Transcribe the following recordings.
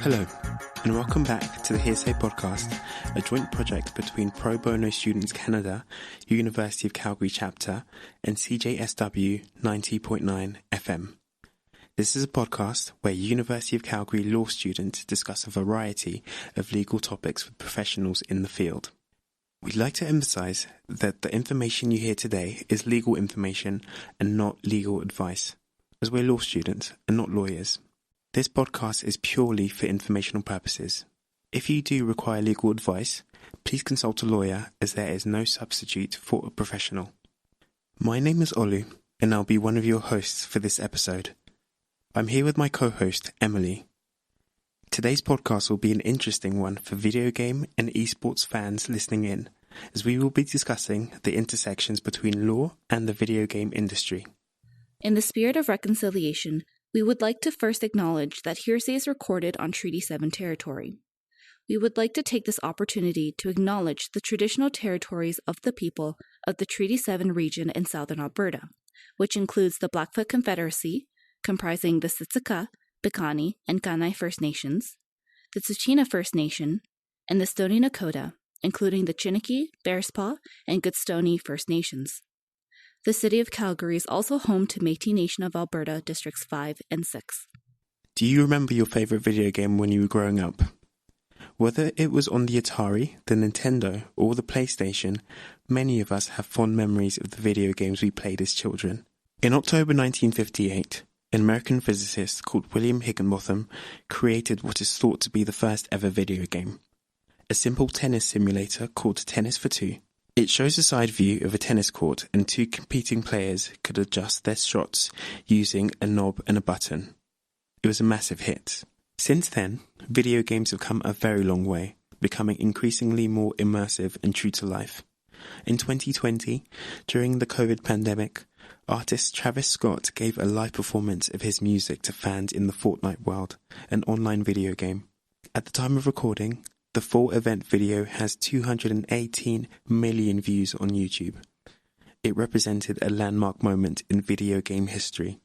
Hello, and welcome back to the Hearsay podcast, a joint project between Pro Bono Students Canada, University of Calgary chapter, and CJSW 90.9 FM. This is a podcast where University of Calgary law students discuss a variety of legal topics with professionals in the field. We'd like to emphasize that the information you hear today is legal information and not legal advice, as we're law students and not lawyers. This podcast is purely for informational purposes. If you do require legal advice, please consult a lawyer, as there is no substitute for a professional. My name is Olu, and I'll be one of your hosts for this episode. I'm here with my co-host, Emily. Today's podcast will be an interesting one for video game and esports fans listening in, as we will be discussing the intersections between law and the video game industry. In the spirit of reconciliation, we would like to first acknowledge that Hearsay is recorded on Treaty 7 territory. We would like to take this opportunity to acknowledge the traditional territories of the people of the Treaty 7 region in southern Alberta, which includes the Blackfoot Confederacy, comprising the Siksika, Piikani, and Kainai First Nations, the Tsuut'ina First Nation, and the Stoney Nakoda, including the Chiniki, Bearspaw, and Goodstoney First Nations. The city of Calgary is also home to Métis Nation of Alberta Districts 5 and 6. Do you remember your favourite video game when you were growing up? Whether it was on the Atari, the Nintendo, or the PlayStation, many of us have fond memories of the video games we played as children. In October 1958, an American physicist called William Higginbotham created what is thought to be the first ever video game. A simple tennis simulator called Tennis for Two. It shows a side view of a tennis court, and two competing players could adjust their shots using a knob and a button. It was a massive hit. Since then, video games have come a very long way, becoming increasingly more immersive and true to life. In 2020, during the COVID pandemic, artist Travis Scott gave a live performance of his music to fans in the Fortnite world, an online video game. At the time of recording, the full event video has 218 million views on YouTube. It represented a landmark moment in video game history.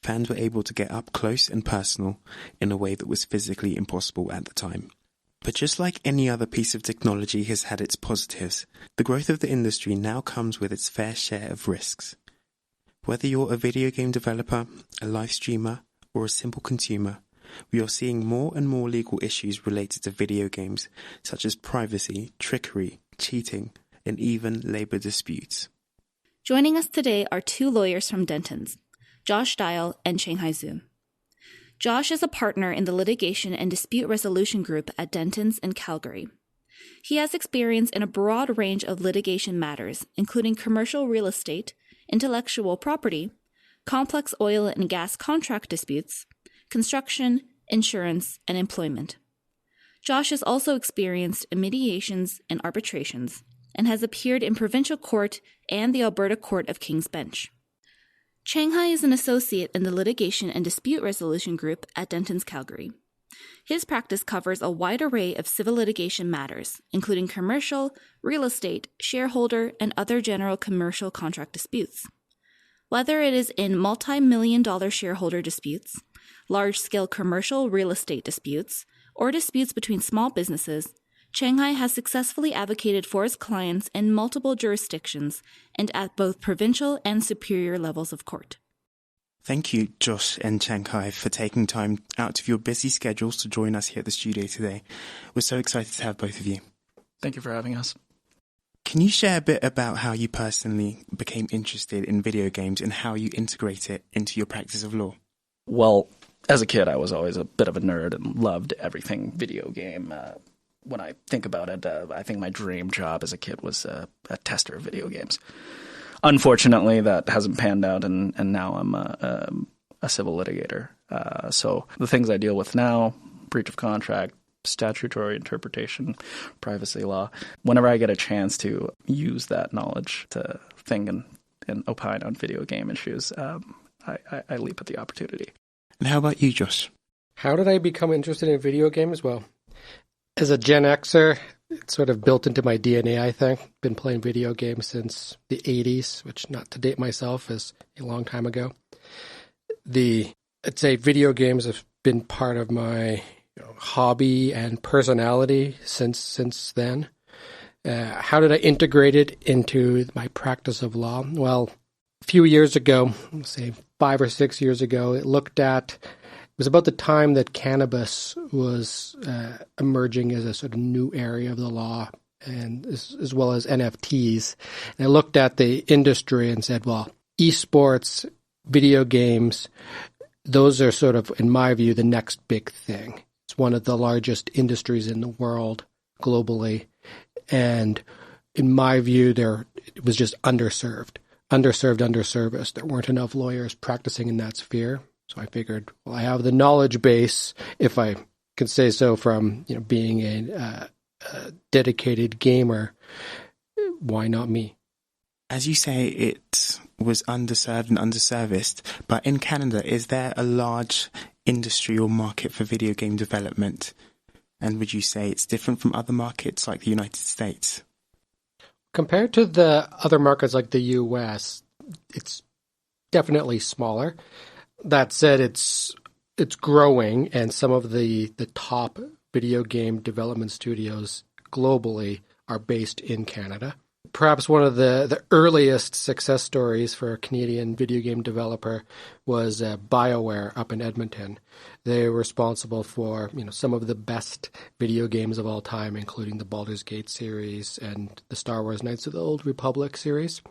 Fans were able to get up close and personal in a way that was physically impossible at the time. But just like any other piece of technology has had its positives, the growth of the industry now comes with its fair share of risks. Whether you're a video game developer, a live streamer, or a simple consumer, we are seeing more and more legal issues related to video games, such as privacy, trickery, cheating, and even labor disputes. Joining us today are two lawyers from Dentons, Josh Dial and Changhai Zhu. Josh is a partner in the litigation and dispute resolution group at Dentons in Calgary. He has experience in a broad range of litigation matters, including commercial real estate, intellectual property, complex oil and gas contract disputes, construction, insurance, and employment. Josh is also experienced in mediations and arbitrations and has appeared in provincial court and the Alberta Court of King's Bench. Changhai is an associate in the litigation and dispute resolution group at Dentons Calgary. His practice covers a wide array of civil litigation matters, including commercial, real estate, shareholder, and other general commercial contract disputes. Whether it is in multi-million-dollar shareholder disputes, large-scale commercial real estate disputes, or disputes between small businesses, Changhai has successfully advocated for his clients in multiple jurisdictions and at both provincial and superior levels of court. Thank you, Josh and Changhai, for taking time out of your busy schedules to join us here at the studio today. We're so excited to have both of you. Thank you for having us. Can you share a bit about how you personally became interested in video games and how you integrate it into your practice of law? Well, as a kid, I was always a bit of a nerd and loved everything video game. When I think about it, I think my dream job as a kid was a tester of video games. Unfortunately, that hasn't panned out, and now I'm a civil litigator. So the things I deal with now, breach of contract, statutory interpretation, privacy law, whenever I get a chance to use that knowledge to think and opine on video game issues, I leap at the opportunity. And how about you, Josh? How did I become interested in video games? Well, As a Gen Xer, it's sort of built into my DNA, I think. Been playing video games since the 80s, which, not to date myself, is a long time ago. I'd say video games have been part of my hobby and personality since then. How did I integrate it into my practice of law? Well, a few years ago, say 5 or 6 years ago, it was about the time that cannabis was emerging as a sort of new area of the law, and as well as NFTs. And I looked at the industry and said, well, esports, video games, those are sort of, in my view, the next big thing. It's one of the largest industries in the world globally. And in my view, it was just underserved, underserviced. There weren't enough lawyers practicing in that sphere. So I figured, well, I have the knowledge base, if I can say so, from being a dedicated gamer. Why not me? As you say, it was underserved and underserviced, but in Canada, is there a large industry or market for video game development? And would you say it's different from other markets like the United States? Compared to the other markets like the US, it's definitely smaller. That said, it's growing, and some of the top video game development studios globally are based in Canada. Perhaps one of the earliest success stories for a Canadian video game developer was BioWare up in Edmonton. They were responsible for some of the best video games of all time, including the Baldur's Gate series and the Star Wars Knights of the Old Republic series.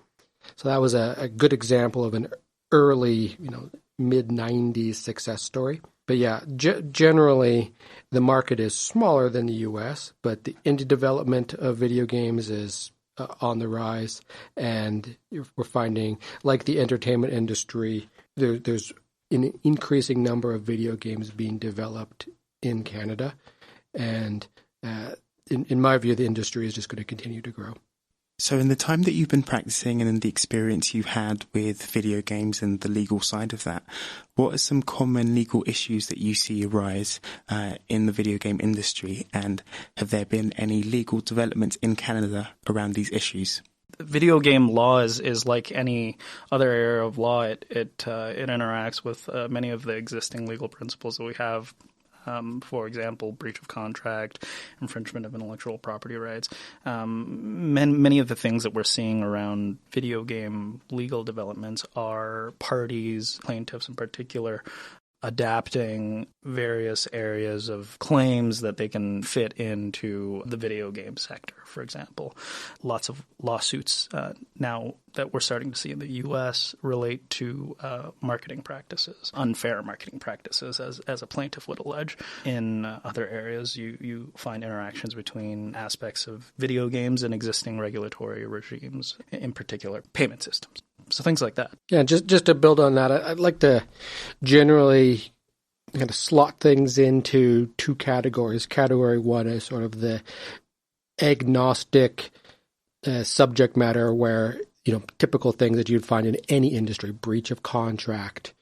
So that was a good example of an early, mid-90s success story. But yeah, generally the market is smaller than the US, but the indie development of video games is on the rise, and we're finding, like the entertainment industry, there's an increasing number of video games being developed in Canada, and in my view, the industry is just going to continue to grow. So in the time that you've been practicing and in the experience you've had with video games and the legal side of that, what are some common legal issues that you see arise in the video game industry? And have there been any legal developments in Canada around these issues? Video game law is like any other area of law. It interacts with many of the existing legal principles that we have. For example, breach of contract, infringement of intellectual property rights. Many of the things that we're seeing around video game legal developments are parties, plaintiffs in particular, adapting various areas of claims that they can fit into the video game sector, for example. Lots of lawsuits now that we're starting to see in the U.S. relate to marketing practices, unfair marketing practices, as a plaintiff would allege. In other areas, you find interactions between aspects of video games and existing regulatory regimes, in particular payment systems. So things like that. Yeah, just to build on that, I'd like to generally kind of slot things into two categories. Category one is sort of the agnostic subject matter where, typical things that you'd find in any industry: breach of contract,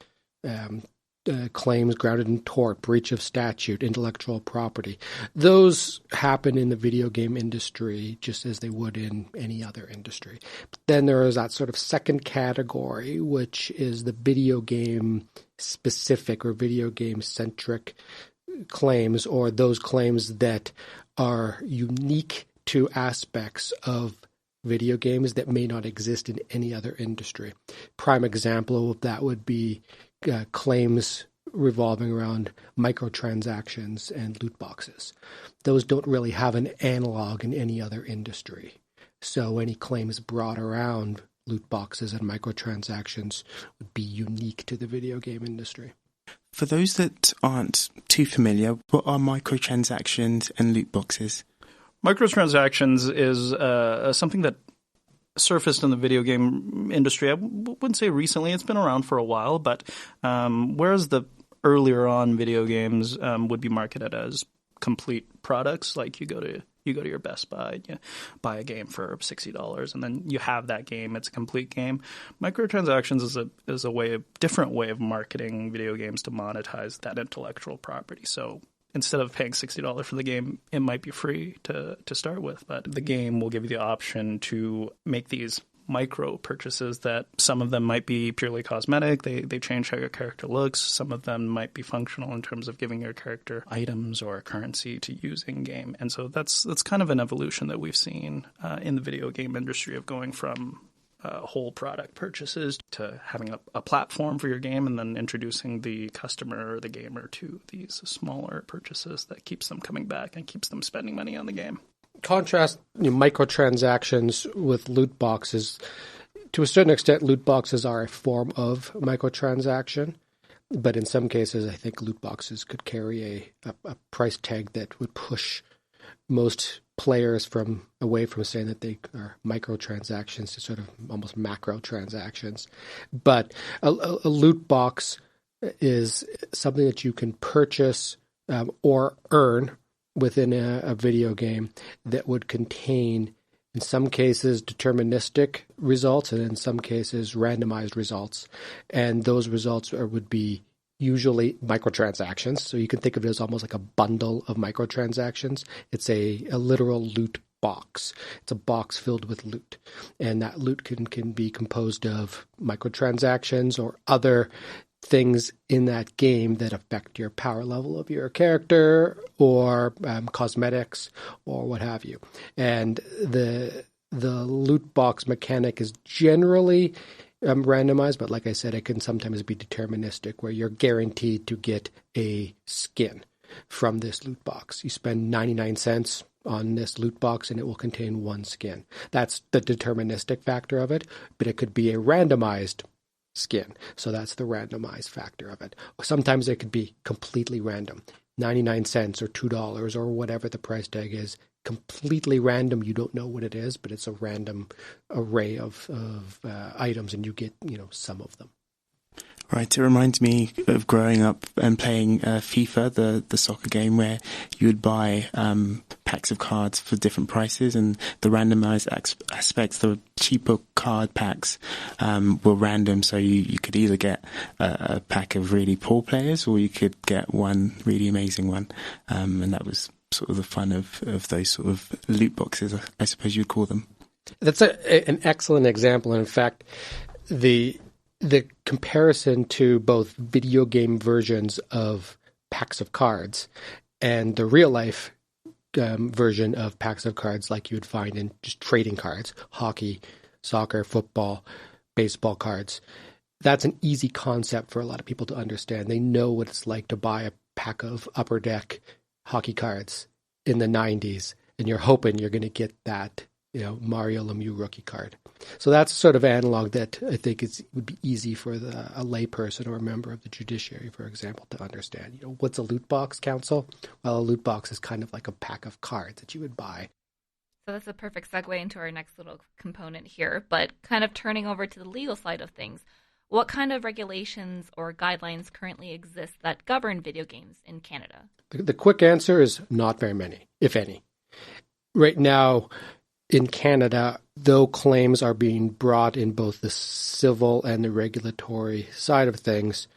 claims grounded in tort, breach of statute, intellectual property. Those happen in the video game industry just as they would in any other industry. But then there is that sort of second category, which is the video game specific or video game centric claims, or those claims that are unique to aspects of video games that may not exist in any other industry. Prime example of that would be claims revolving around microtransactions and loot boxes. Those don't really have an analog in any other industry. So any claims brought around loot boxes and microtransactions would be unique to the video game industry. For those that aren't too familiar, what are microtransactions and loot boxes? Microtransactions is something that surfaced in the video game industry. I wouldn't say recently; it's been around for a while. But whereas the earlier on video games would be marketed as complete products, like you go to your Best Buy, you buy a game for $60, and then you have that game. It's a complete game. Microtransactions is a different way of marketing video games to monetize that intellectual property. So instead of paying $60 for the game, it might be free to start with. But the game will give you the option to make these micro purchases that some of them might be purely cosmetic. They change how your character looks. Some of them might be functional in terms of giving your character items or currency to use in-game. And so that's kind of an evolution that we've seen in the video game industry of going from whole product purchases to having a platform for your game and then introducing the customer or the gamer to these smaller purchases that keeps them coming back and keeps them spending money on the game. Contrast microtransactions with loot boxes. To a certain extent, loot boxes are a form of microtransaction, but in some cases, I think loot boxes could carry a price tag that would push most players away from saying that they are microtransactions to sort of almost macro transactions. But a loot box is something that you can purchase or earn within a video game that would contain, in some cases, deterministic results and in some cases randomized results. And those results would be usually microtransactions. So you can think of it as almost like a bundle of microtransactions. It's a literal loot box. It's a box filled with loot. And that loot can be composed of microtransactions or other things in that game that affect your power level of your character or cosmetics or what have you. And the loot box mechanic is generally randomized, but like I said, it can sometimes be deterministic where you're guaranteed to get a skin from this loot box. You spend 99 cents on this loot box and it will contain one skin. That's the deterministic factor of it, but it could be a randomized skin. So that's the randomized factor of it. Sometimes it could be completely random. 99 cents or $2 or whatever the price tag is, completely random. You don't know what it is, but it's a random array of items and you get, some of them. Right, it reminds me of growing up and playing FIFA, the soccer game, where you would buy packs of cards for different prices, and the randomized aspects, the cheaper card packs were random, so you could either get a pack of really poor players or you could get one really amazing one, and that was sort of the fun of those sort of loot boxes, I suppose you'd call them. That's an excellent example, and in fact, the comparison to both video game versions of packs of cards and the real life version of packs of cards like you would find in just trading cards, hockey, soccer, football, baseball cards. That's an easy concept for a lot of people to understand. They know what it's like to buy a pack of Upper Deck hockey cards in the 90s, and you're hoping you're going to get that Mario Lemieux rookie card. So that's sort of analog that I think would be easy for a layperson or a member of the judiciary, for example, to understand. What's a loot box, counsel? Well, a loot box is kind of like a pack of cards that you would buy. So that's a perfect segue into our next little component here, but kind of turning over to the legal side of things. What kind of regulations or guidelines currently exist that govern video games in Canada? The quick answer is not very many, if any. Right now, in Canada, though claims are being brought in both the civil and the regulatory side of things,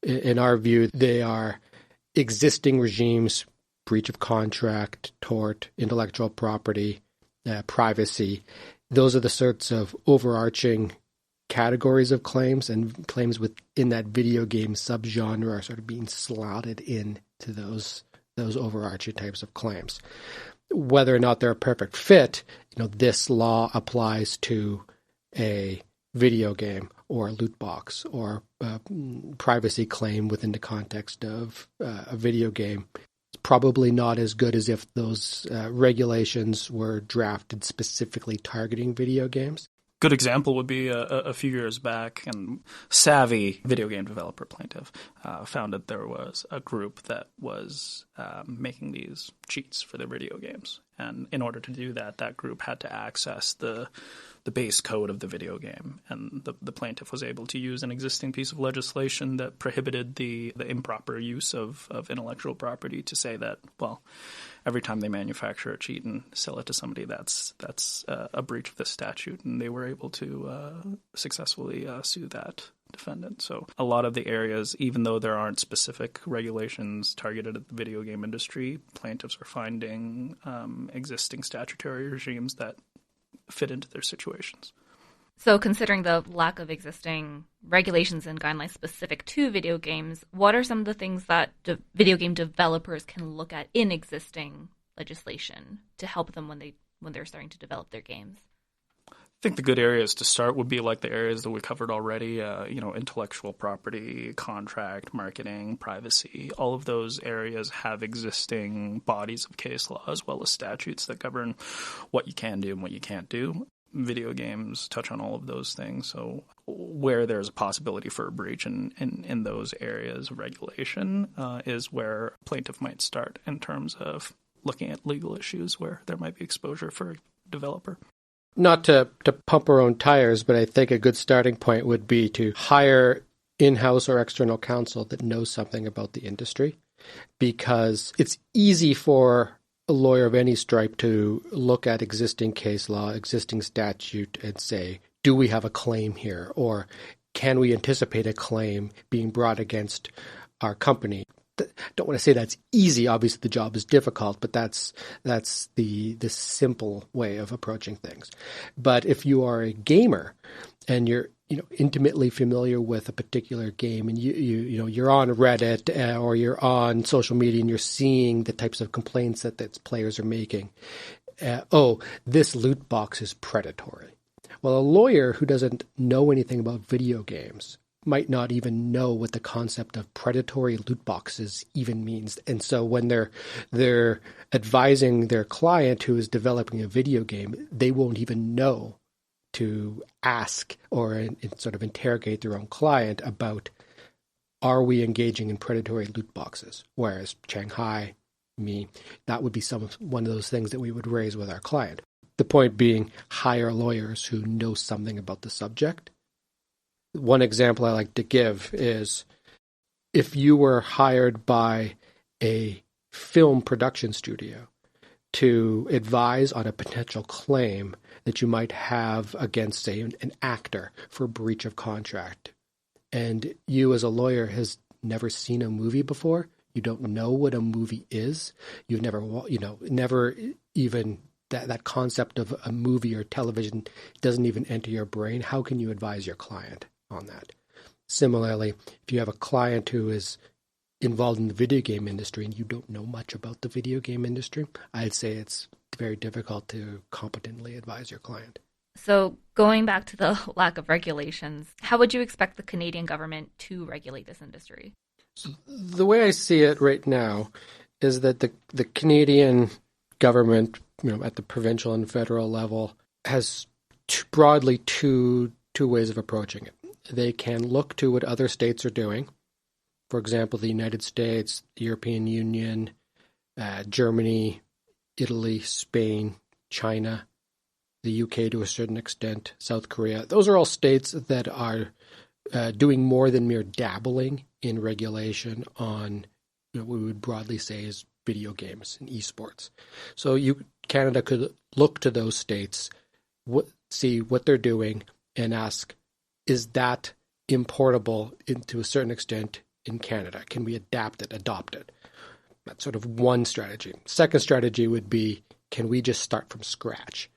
in our view, they are existing regimes, breach of contract, tort, intellectual property, privacy. Those are the sorts of overarching categories of claims, and claims within that video game subgenre are sort of being slotted into those overarching types of claims. Whether or not they're a perfect fit, this law applies to a video game or a loot box or a privacy claim within the context of a video game. It's probably not as good as if those regulations were drafted specifically targeting video games. Good example would be a few years back, and savvy video game developer plaintiff found that there was a group that was making these cheats for their video games. And in order to do that, that group had to access the base code of the video game. And the plaintiff was able to use an existing piece of legislation that prohibited the improper use of intellectual property to say that, well, every time they manufacture a cheat and sell it to somebody, that's a breach of the statute. And they were able to successfully sue that defendant. So a lot of the areas, even though there aren't specific regulations targeted at the video game industry, plaintiffs are finding existing statutory regimes that fit into their situations. So considering the lack of existing regulations and guidelines specific to video games, what are some of the things that video game developers can look at in existing legislation to help them when they're starting to develop their games? I think the good areas to start would be like the areas that we covered already, intellectual property, contract, marketing, privacy. All of those areas have existing bodies of case law as well as statutes that govern what you can do and what you can't do. Video games touch on all of those things. So where there's a possibility for a breach in those areas of regulation is where a plaintiff might start in terms of looking at legal issues where there might be exposure for a developer. Not to pump our own tires, but I think a good starting point would be to hire in-house or external counsel that knows something about the industry, because it's easy for a lawyer of any stripe to look at existing case law, existing statute, and say, do we have a claim here? Or can we anticipate a claim being brought against our company? I don't want to say that's easy. Obviously, the job is difficult, but that's the simple way of approaching things. But if you are a gamer and you're intimately familiar with a particular game, and you're on Reddit or you're on social media and you're seeing the types of complaints that players are making, this loot box is predatory. Well, a lawyer who doesn't know anything about video games might not even know what the concept of predatory loot boxes even means. And so when they're advising their client who is developing a video game, they won't even know to ask or sort of interrogate their own client about, are we engaging in predatory loot boxes? Whereas Changhai, me, that would be one of those things that we would raise with our client. The point being, hire lawyers who know something about the subject. One example I like to give is if you were hired by a film production studio to advise on a potential claim that you might have against, say, an actor for breach of contract, and you as a lawyer has never seen a movie before, you don't know what a movie is, you've never even that concept of a movie or television doesn't even enter your brain, how can you advise your client on that? Similarly, if you have a client who is involved in the video game industry and you don't know much about the video game industry, I'd say it's very difficult to competently advise your client. So going back to the lack of regulations, how would you expect the Canadian government to regulate this industry? So the way I see it right now is that the Canadian government, at the provincial and federal level, has broadly two ways of approaching it. They can look to what other states are doing. For example, the United States, the European Union, Germany, Italy, Spain, China, the UK to a certain extent, South Korea. Those are all states that are doing more than mere dabbling in regulation on what we would broadly say is video games and esports. So Canada could look to those states, see what they're doing, and ask, is that importable to a certain extent in Canada? Can we adopt it? That's sort of one strategy. Second strategy would be, can we just start from scratch?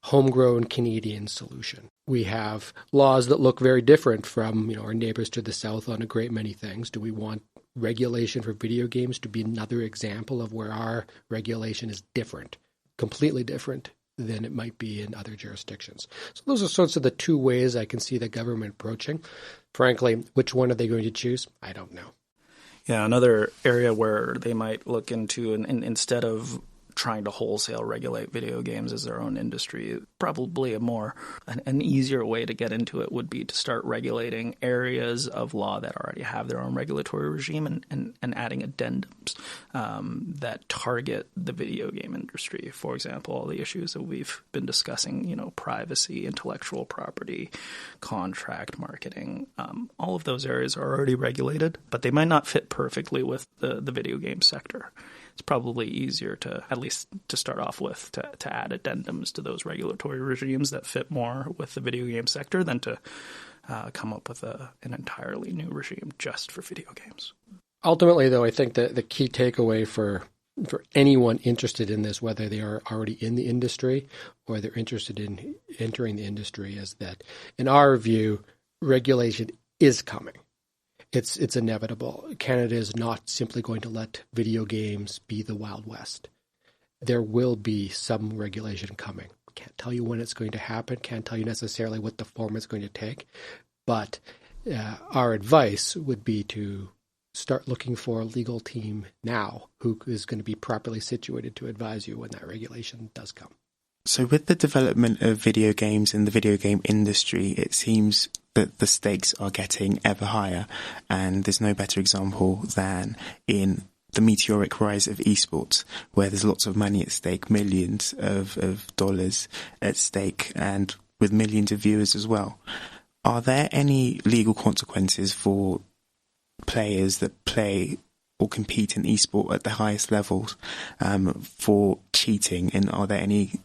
Homegrown Canadian solution. We have laws that look very different from our neighbors to the south on a great many things. Do we want regulation for video games to be another example of where our regulation is different, completely different than it might be in other jurisdictions? So those are sorts of the two ways I can see the government approaching. Frankly, which one are they going to choose? I don't know. Yeah, another area where they might look into, and instead of trying to wholesale regulate video games as their own industry, probably an easier way to get into it would be to start regulating areas of law that already have their own regulatory regime and adding addendums that target the video game industry. For example, all the issues that we've been discussing, privacy, intellectual property, contract, marketing, all of those areas are already regulated, but they might not fit perfectly with the video game sector. It's probably easier to, at least to start off with, to add addendums to those regulatory regimes that fit more with the video game sector than to come up with an entirely new regime just for video games. Ultimately, though, I think that the key takeaway for anyone interested in this, whether they are already in the industry or they're interested in entering the industry, is that, in our view, regulation is coming. It's inevitable. Canada is not simply going to let video games be the Wild West. There will be some regulation coming. Can't tell you when it's going to happen. Can't tell you necessarily what the form it's going to take. But our advice would be to start looking for a legal team now who is going to be properly situated to advise you when that regulation does come. So with the development of video games and the video game industry, it seems that the stakes are getting ever higher, and there's no better example than in the meteoric rise of esports, where there's lots of money at stake, millions of dollars at stake, and with millions of viewers as well. Are there any legal consequences for players that play or compete in esport at the highest levels for cheating, and are there any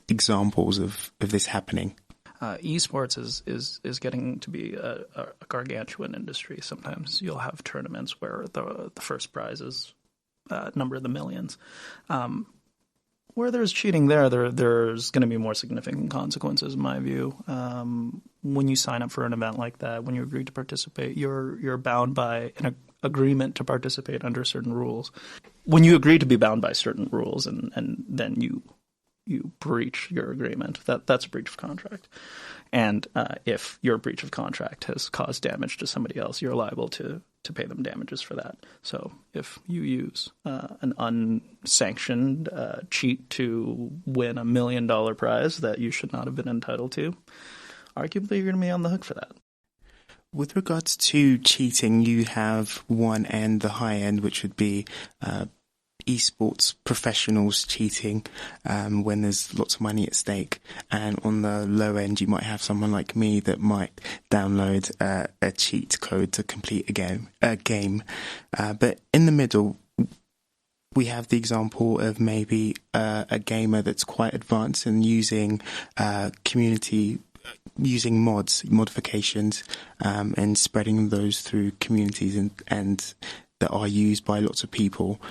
examples of this happening? Esports is getting to be a gargantuan industry. Sometimes you'll have tournaments where the first prize is number of the millions. Where there's cheating there's going to be more significant consequences, in my view. When you sign up for an event like that, when you agree to participate, you're bound by an agreement to participate under certain rules. When you agree to be bound by certain rules and then you breach your agreement, that's a breach of contract. And if your breach of contract has caused damage to somebody else, you're liable to pay them damages for that. So if you use an unsanctioned cheat to win $1 million prize that you should not have been entitled to, arguably you're going to be on the hook for that. With regards to cheating, you have one end, the high end, which would be esports professionals cheating when there's lots of money at stake, and on the low end you might have someone like me that might download a cheat code to complete a game. But in the middle we have the example of maybe a gamer that's quite advanced and using modifications and spreading those through communities and that are used by lots of people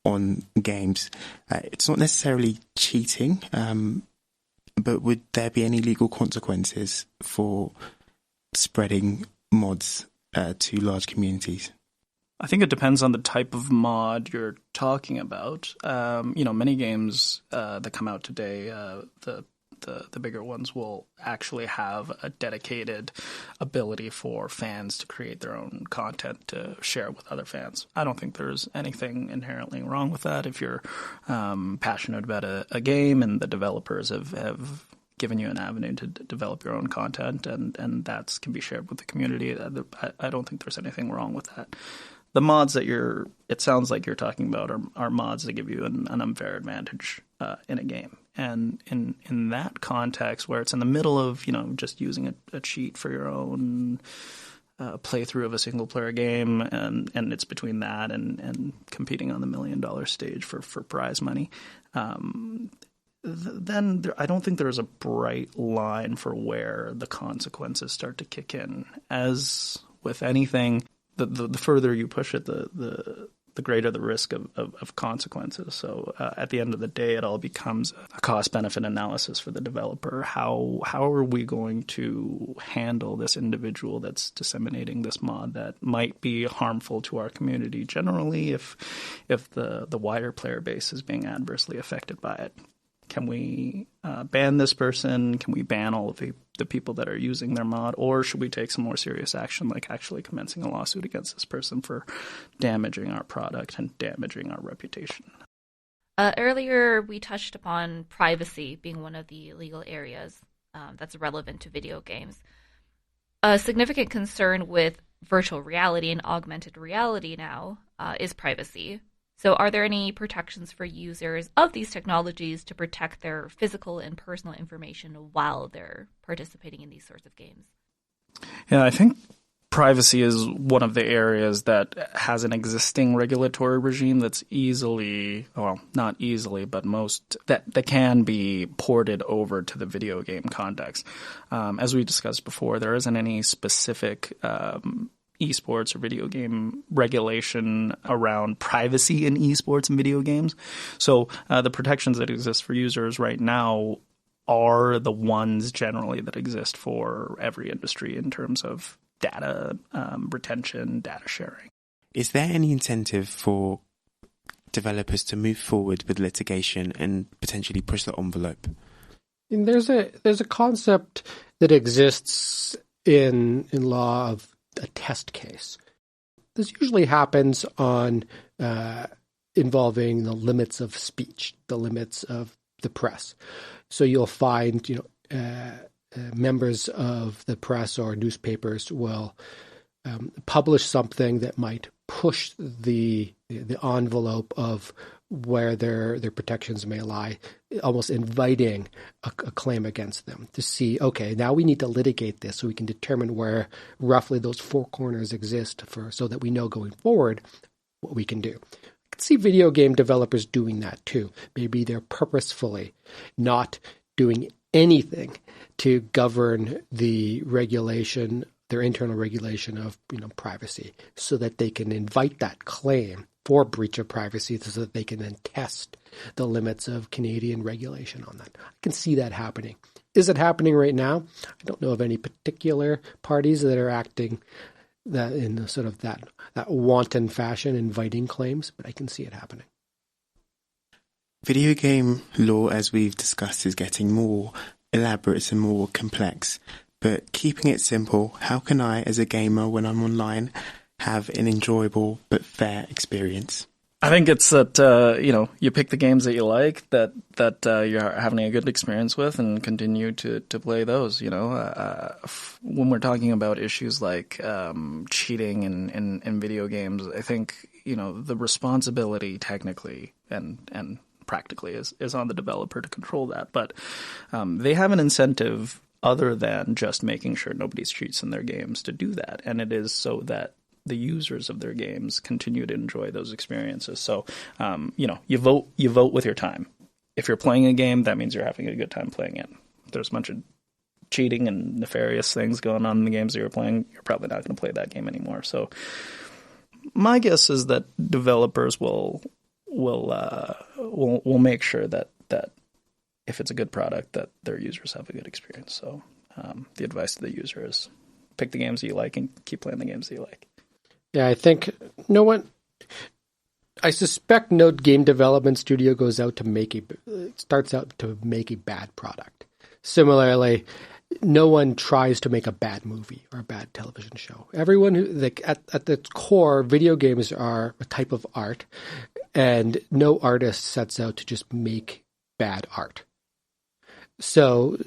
on games. It's not necessarily cheating, but would there be any legal consequences for spreading mods to large communities? I think it depends on the type of mod you're talking about. Many games that come out today, the bigger ones will actually have a dedicated ability for fans to create their own content to share with other fans. I don't think there's anything inherently wrong with that. If you're passionate about a game and the developers have given you an avenue to develop your own content and that can be shared with the community, I don't think there's anything wrong with that. The mods that it sounds like you're talking about are mods that give you an unfair advantage in a game. And in that context, where it's in the middle of, just using a cheat for your own playthrough of a single player game, and it's between that and competing on the $1 million stage for prize money, then I don't think there's a bright line for where the consequences start to kick in. As with anything, the further you push it, the greater the risk of consequences. So at the end of the day, it all becomes a cost-benefit analysis for the developer. How are we going to handle this individual that's disseminating this mod that might be harmful to our community generally if the wider player base is being adversely affected by it? Can we ban this person? Can we ban all of the people that are using their mod? Or should we take some more serious action, like actually commencing a lawsuit against this person for damaging our product and damaging our reputation? Earlier, we touched upon privacy being one of the legal areas that's relevant to video games. A significant concern with virtual reality and augmented reality now is privacy. So are there any protections for users of these technologies to protect their physical and personal information while they're participating in these sorts of games? Yeah, I think privacy is one of the areas that has an existing regulatory regime that's easily, well, not easily, but most that can be ported over to the video game context. As we discussed before, there isn't any specific esports or video game regulation around privacy in esports and video games. So the protections that exist for users right now are the ones generally that exist for every industry in terms of data retention, data sharing. Is there any incentive for developers to move forward with litigation and potentially push the envelope? And there's a concept that exists in law of a test case. This usually happens on involving the limits of speech, the limits of the press. So you'll find, members of the press or newspapers will publish something that might push the envelope of where their protections may lie, almost inviting a claim against them to see, okay, now we need to litigate this so we can determine where roughly those four corners exist so that we know going forward what we can do. I can see video game developers doing that too. Maybe they're purposefully not doing anything to govern the regulation, their internal regulation of privacy, so that they can invite that claim for breach of privacy so that they can then test the limits of Canadian regulation on that. I can see that happening. Is it happening right now? I don't know of any particular parties that are acting that in sort of that wanton fashion, inviting claims, but I can see it happening. Video game law, as we've discussed, is getting more elaborate and more complex. But keeping it simple, how can I, as a gamer, when I'm online, have an enjoyable but fair experience? I think it's that you pick the games that you like, that you're having a good experience with, and continue to play those. When we're talking about issues like cheating in video games, I think the responsibility technically and practically is on the developer to control that. But they have an incentive other than just making sure nobody cheats in their games to do that, and it is so that the users of their games continue to enjoy those experiences. So, you vote with your time. If you're playing a game, that means you're having a good time playing it. If there's a bunch of cheating and nefarious things going on in the games that you're playing, you're probably not going to play that game anymore. So, my guess is that developers will make sure that if it's a good product, that their users have a good experience. So, the advice to the user is pick the games that you like and keep playing the games that you like. Yeah, I think I suspect no game development studio starts out to make a bad product. Similarly, no one tries to make a bad movie or a bad television show. Everyone at the core, video games are a type of art, and no artist sets out to just make bad art. So,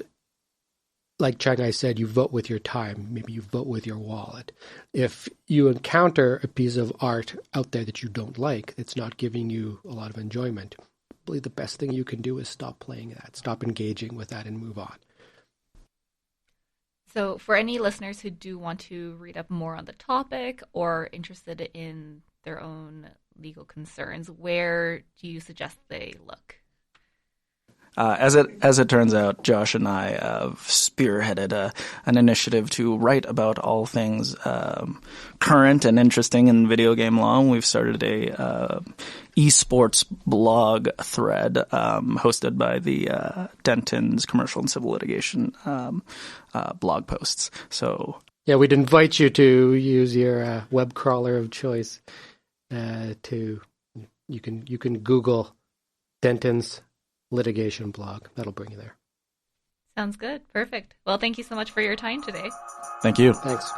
like Changhai said, you vote with your time. Maybe you vote with your wallet. If you encounter a piece of art out there that you don't like, it's not giving you a lot of enjoyment, probably the best thing you can do is stop playing that, stop engaging with that, and move on. So for any listeners who do want to read up more on the topic or interested in their own legal concerns, where do you suggest they look? As it turns out, Josh and I have spearheaded an initiative to write about all things current and interesting in video game law. We've started a esports blog thread hosted by the Dentons Commercial and Civil Litigation blog posts. So yeah, we'd invite you to use your web crawler of choice. You can Google Dentons litigation blog. That'll bring you there. Sounds good. Perfect. Well, thank you so much for your time today. Thank you. Thanks.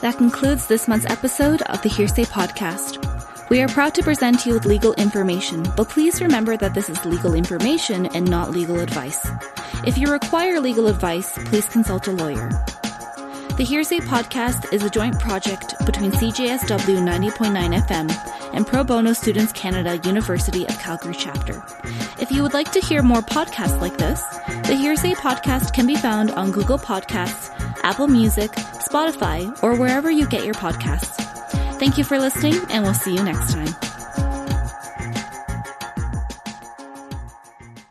That concludes this month's episode of the Hearsay podcast. We are proud to present you with legal information, but please remember that this is legal information and not legal advice. If you require legal advice, please consult a lawyer. The Hearsay podcast is a joint project between CJSW 90.9 FM and Pro Bono Students Canada University of Calgary chapter. If you would like to hear more podcasts like this, the Hearsay podcast can be found on Google Podcasts, Apple Music, Spotify, or wherever you get your podcasts. Thank you for listening, and we'll see you next time.